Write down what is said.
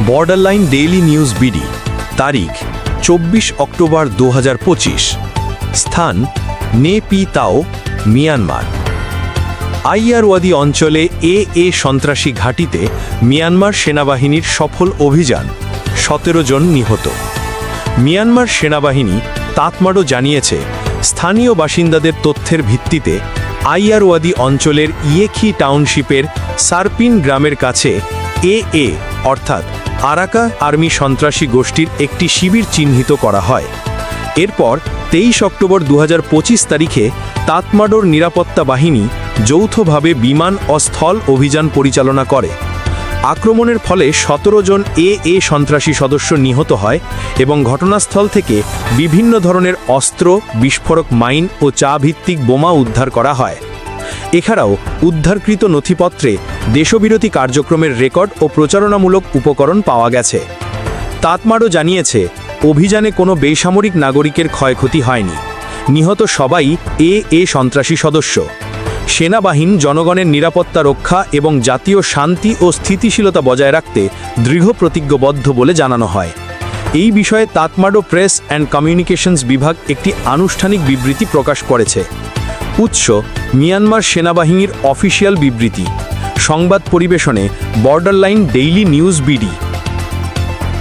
Borderline daily news BD, তারিখ 24 October 2025, স্থান নে পি তাও, মিয়ানমার। আইয়ারওয়াদি অঞ্চলে এ সন্ত্রাসী ঘাঁটিতে মিয়ানমার সেনাবাহিনীর সফল অভিযান, 17 জন নিহত। মিয়ানমার সেনাবাহিনী তাতমাডো জানিয়েছে, স্থানীয় বাসিন্দাদের তথ্যের ভিত্তিতে আইয়ারওয়াদি অঞ্চলের ইয়েখি টাউনশিপের সারপিন গ্রামের কাছে অর্থাৎ আরাকা আর্মি সন্ত্রাসী গোষ্ঠীর একটি শিবির চিহ্নিত করা হয়। এরপর 23 অক্টোবর 2025 তারিখে তাতমাডোর নিরাপত্তা বাহিনী যৌথভাবে বিমান ও স্থল অভিযান পরিচালনা করে। আক্রমণের ফলে 17 জন সন্ত্রাসী সদস্য নিহত হয় এবং ঘটনাস্থল থেকে বিভিন্ন ধরনের অস্ত্র, বিস্ফোরক মাইন ও চা ভিত্তিক বোমা উদ্ধার করা হয়। এছাড়াও উদ্ধারকৃত নথিপত্রে দেশবিরোধী কার্যক্রমের রেকর্ড ও প্রচারণামূলক উপকরণ পাওয়া গেছে। তাতমাডো জানিয়েছে, অভিযানে কোনো বেসামরিক নাগরিকের ক্ষয়ক্ষতি হয়নি। নিহত সবাই সন্ত্রাসী সদস্য। সেনাবাহিনী জনগণের নিরাপত্তা রক্ষা এবং জাতীয় শান্তি ও স্থিতিশীলতা বজায় রাখতে দৃঢ় প্রতিজ্ঞবদ্ধ বলে জানানো হয়। এই বিষয়ে তাতমাডো প্রেস অ্যান্ড কমিউনিকেশনস বিভাগ একটি আনুষ্ঠানিক বিবৃতি প্রকাশ করেছে। উৎস: মিয়ানমার সেনাবাহিনীর অফিসিয়াল বিবৃতি। সংবাদ পরিবেশনে বর্ডারলাইন ডেইলি নিউজ বিডি।